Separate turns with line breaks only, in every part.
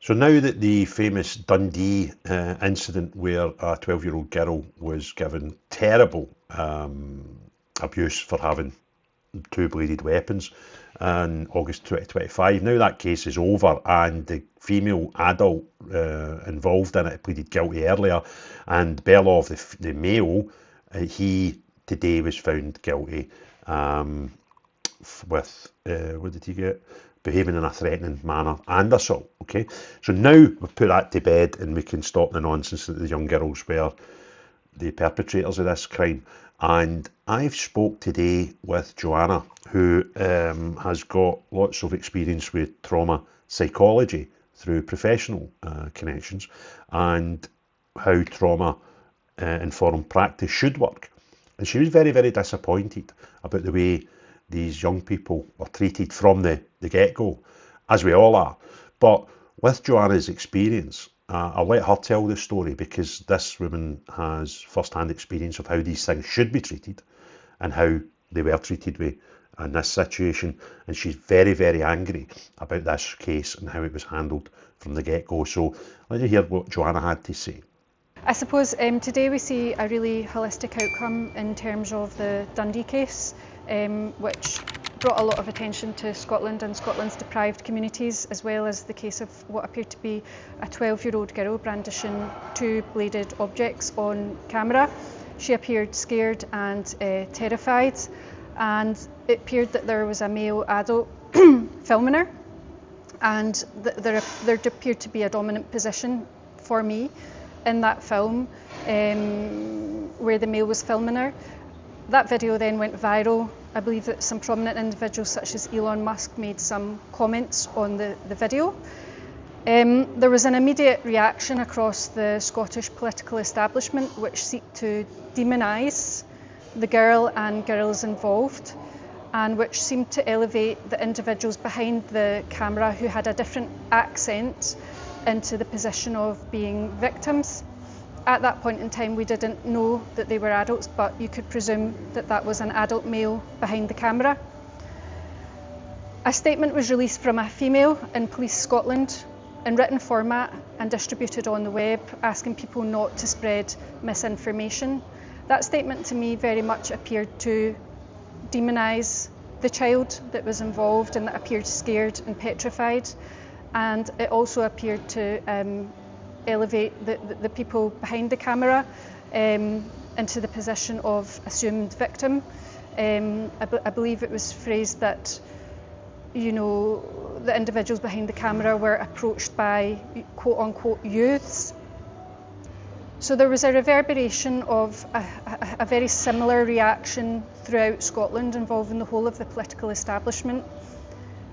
So now that the famous Dundee incident where a 12-year-old girl was given terrible abuse for having two bladed weapons in August 2025, now that case is over and the female adult involved in it pleaded guilty earlier, and Belov, the male, he today was found guilty with, what did he get? Behaving in a threatening manner and assault. Okay, so now we've put that to bed and we can stop the nonsense that the young girls were the perpetrators of this crime. And I've spoke today with Joanna, who has got lots of experience with trauma psychology through professional connections, and how trauma informed practice should work. And she was very, very disappointed about the way these young people were treated from the get-go, as we all are. But with Joanna's experience, I'll let her tell the story, because this woman has first-hand experience of how these things should be treated and how they were treated in this situation. And she's very, very angry about this case and how it was handled from the get-go. So let's hear what Joanna had to say.
I suppose today we see a really holistic outcome in terms of the Dundee case, which brought a lot of attention to Scotland and Scotland's deprived communities, as well as the case of what appeared to be a 12-year-old girl brandishing two bladed objects on camera. She appeared scared and terrified, and it appeared that there was a male adult filming her, and there appeared to be a dominant position for me in that film where the male was filming her. That video then went viral. I believe that some prominent individuals such as Elon Musk made some comments on the video. There was an immediate reaction across the Scottish political establishment which seek to demonise the girl and girls involved, and which seemed to elevate the individuals behind the camera who had a different accent into the position of being victims. At that point in time, we didn't know that they were adults, but you could presume that that was an adult male behind the camera. A statement was released from a female in Police Scotland in written format and distributed on the web, asking people not to spread misinformation. That statement to me very much appeared to demonise the child that was involved and that appeared scared and petrified. And it also appeared to elevate the people behind the camera into the position of assumed victim. I believe it was phrased that, you know, the individuals behind the camera were approached by quote unquote youths. So there was a reverberation of a very similar reaction throughout Scotland involving the whole of the political establishment.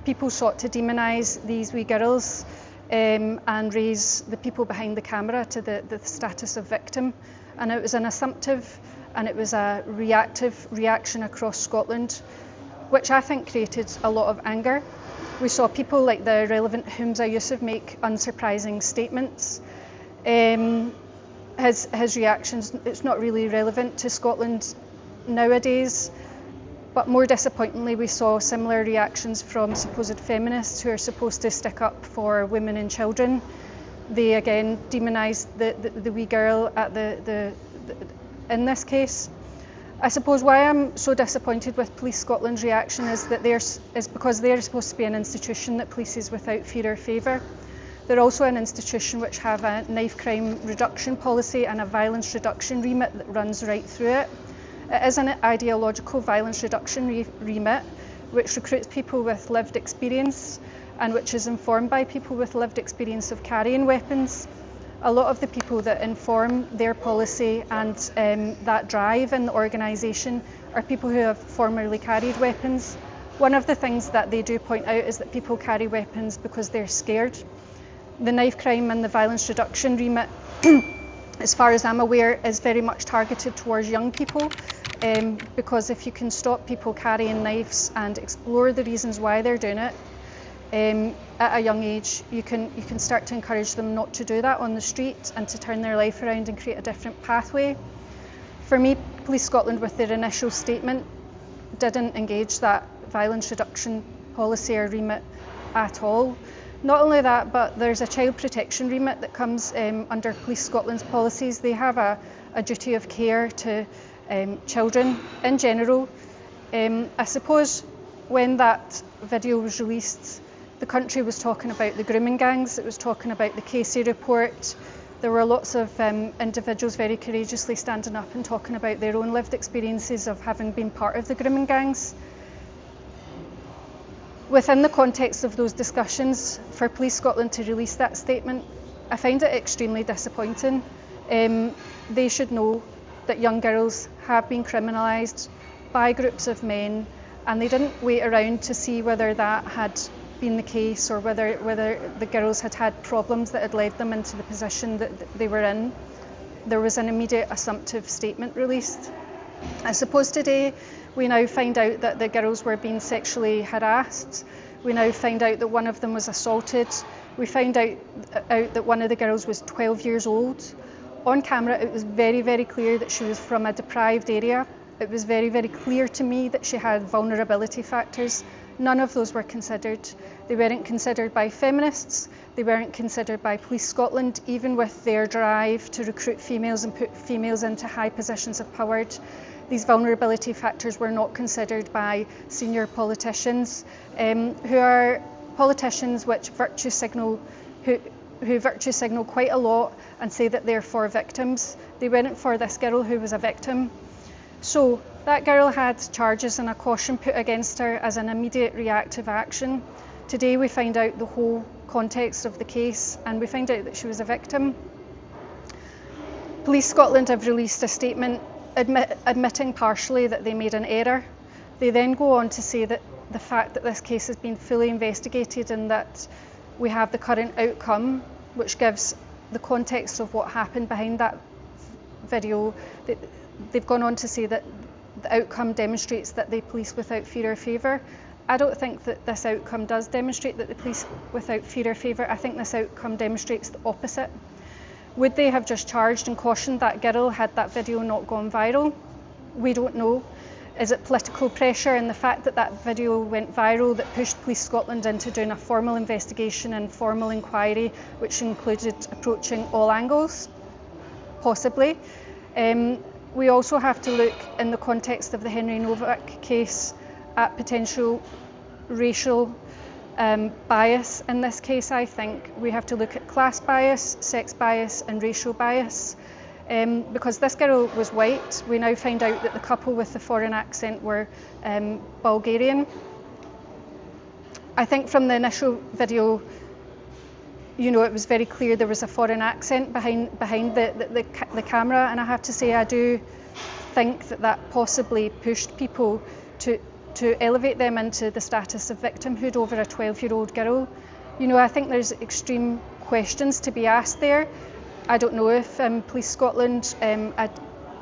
People sought to demonise these wee girls and raise the people behind the camera to the status of victim. And it was an assumptive and it was a reactive reaction across Scotland, which I think created a lot of anger. We saw people like the relevant Humza Yousaf make unsurprising statements. His reactions, it's not really relevant to Scotland nowadays. But more disappointingly, we saw similar reactions from supposed feminists who are supposed to stick up for women and children. They again demonised the wee girl at in this case. I suppose why I'm so disappointed with Police Scotland's reaction is that is because they're supposed to be an institution that polices without fear or favour. They're also an institution which have a knife crime reduction policy and a violence reduction remit that runs right through it. It is an ideological violence reduction remit which recruits people with lived experience and which is informed by people with lived experience of carrying weapons. A lot of the people that inform their policy and that drive in the organisation are people who have formerly carried weapons. One of the things that they do point out is that people carry weapons because they're scared. The knife crime and the violence reduction remit, as far as I'm aware, is very much targeted towards young people. Because if you can stop people carrying knives and explore the reasons why they're doing it at a young age, you can start to encourage them not to do that on the street and to turn their life around and create a different pathway. For me, Police Scotland, with their initial statement, didn't engage that violence reduction policy or remit at all. Not only that, but there's a child protection remit that comes under Police Scotland's policies. They have a duty of care to children in general. I suppose when that video was released, the country was talking about the grooming gangs, it was talking about the Casey report. There were lots of individuals very courageously standing up and talking about their own lived experiences of having been part of the grooming gangs. Within the context of those discussions, for Police Scotland to release that statement, I find it extremely disappointing. They should know that young girls have been criminalised by groups of men, and they didn't wait around to see whether that had been the case or whether the girls had had problems that had led them into the position that they were in. There was an immediate assumptive statement released. I suppose today we now find out that the girls were being sexually harassed. We now find out that one of them was assaulted. We found out that one of the girls was 12 years old. On camera, it was very, very clear that she was from a deprived area. It was very, very clear to me that she had vulnerability factors. None of those were considered. They weren't considered by feminists. They weren't considered by Police Scotland, even with their drive to recruit females and put females into high positions of power. These vulnerability factors were not considered by senior politicians, who are politicians which virtue signal, who virtue signal quite a lot and say that they're for victims. They weren't for this girl who was a victim. So that girl had charges and a caution put against her as an immediate reactive action. Today we find out the whole context of the case and we find out that she was a victim. Police Scotland have released a statement admitting partially that they made an error. They then go on to say that the fact that this case has been fully investigated and that we have the current outcome, which gives the context of what happened behind that video. They've gone on to say that the outcome demonstrates that they police without fear or favour. I don't think that this outcome does demonstrate that they police without fear or favour. I think this outcome demonstrates the opposite. Would they have just charged and cautioned that girl had that video not gone viral? We don't know. Is it political pressure and the fact that that video went viral that pushed Police Scotland into doing a formal investigation and formal inquiry, which included approaching all angles? Possibly. We also have to look in the context of the Henry Novak case at potential racial bias. In this case, I think we have to look at class bias, sex bias and racial bias. Because this girl was white, we now find out that the couple with the foreign accent were Bulgarian. I think from the initial video, it was very clear there was a foreign accent behind the camera, and I have to say I do think that possibly pushed people to elevate them into the status of victimhood over a 12-year-old girl. I think there's extreme questions to be asked there. I don't know if Police Scotland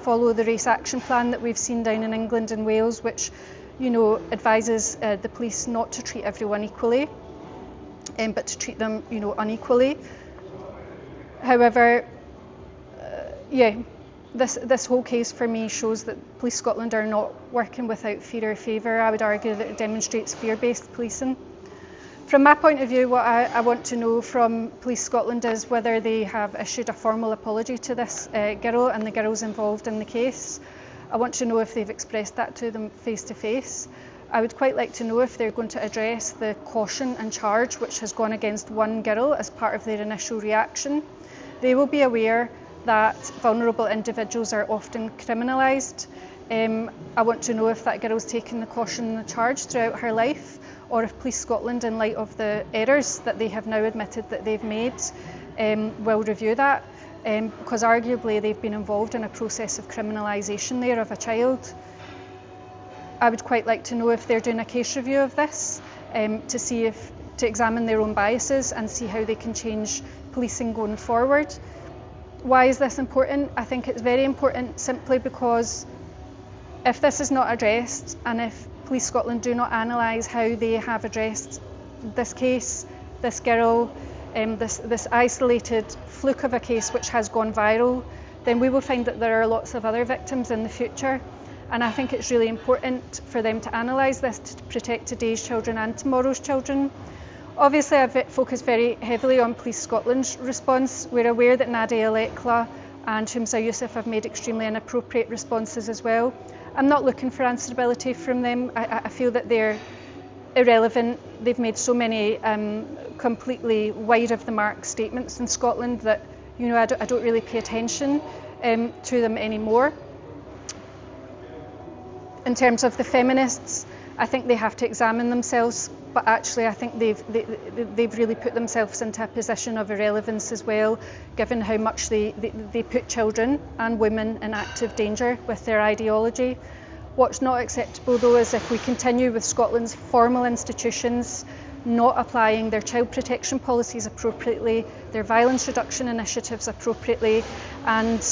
follow the race action plan that we've seen down in England and Wales, which advises the police not to treat everyone equally, but to treat them unequally. However, this whole case for me shows that Police Scotland are not working without fear or favour. I would argue that it demonstrates fear-based policing. From my point of view, what I want to know from Police Scotland is whether they have issued a formal apology to this girl and the girls involved in the case. I want to know if they've expressed that to them face to face. I would quite like to know if they're going to address the caution and charge which has gone against one girl as part of their initial reaction. They will be aware that vulnerable individuals are often criminalised. I want to know if that girl's taken the caution and the charge throughout her life, or if Police Scotland, in light of the errors that they have now admitted that they've made, will review that, because arguably they've been involved in a process of criminalisation there of a child. I would quite like to know if they're doing a case review of this, to examine their own biases and see how they can change policing going forward. Why is this important? I think it's very important simply because if this is not addressed, and if Police Scotland do not analyse how they have addressed this case, this girl, this isolated fluke of a case which has gone viral, then we will find that there are lots of other victims in the future. And I think it's really important for them to analyse this to protect today's children and tomorrow's children. Obviously, I've focused very heavily on Police Scotland's response. We're aware that Nadia Lekla and Humza Yousaf have made extremely inappropriate responses as well. I'm not looking for answerability from them. I feel that they're irrelevant. They've made so many completely wide of the mark statements in Scotland that, you know, I don't really pay attention to them anymore. In terms of the feminists, I think they have to examine themselves, but actually I think they've really put themselves into a position of irrelevance as well, given how much they put children and women in active danger with their ideology. What's not acceptable though is if we continue with Scotland's formal institutions not applying their child protection policies appropriately, their violence reduction initiatives appropriately, and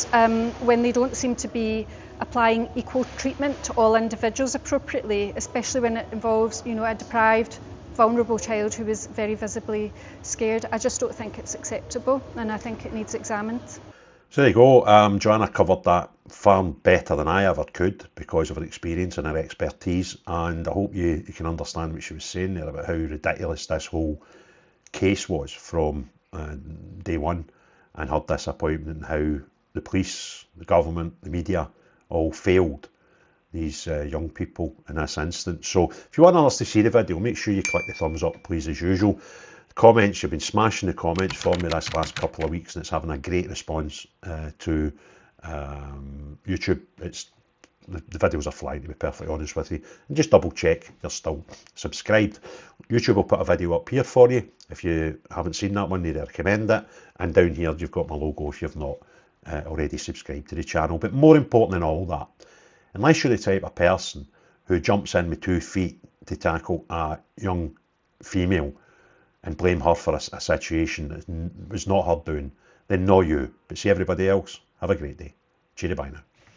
when they don't seem to be applying equal treatment to all individuals appropriately, especially when it involves, you know, a deprived, vulnerable child who is very visibly scared. I just don't think it's acceptable, and I think it needs examined.
So there you go. Joanna covered that far better than I ever could because of her experience and her expertise, and I hope you can understand what she was saying there about how ridiculous this whole case was from day one, and her disappointment, how the police, the government, the media all failed these young people in this instance. So if you want others to see the video, make sure you click the thumbs up, please, as usual. Comments, you've been smashing the comments for me this last couple of weeks, and it's having a great response to YouTube. The videos are flying, to be perfectly honest with you. And just double check you're still subscribed. YouTube will put a video up here for you. If you haven't seen that one, they recommend it. And down here you've got my logo if you've not already subscribed to the channel. But more important than all that, unless you're the type of person who jumps in with 2 feet to tackle a young female and blame her for a situation that was not her doing, then know you. But see everybody else, have a great day. Cheery bye now.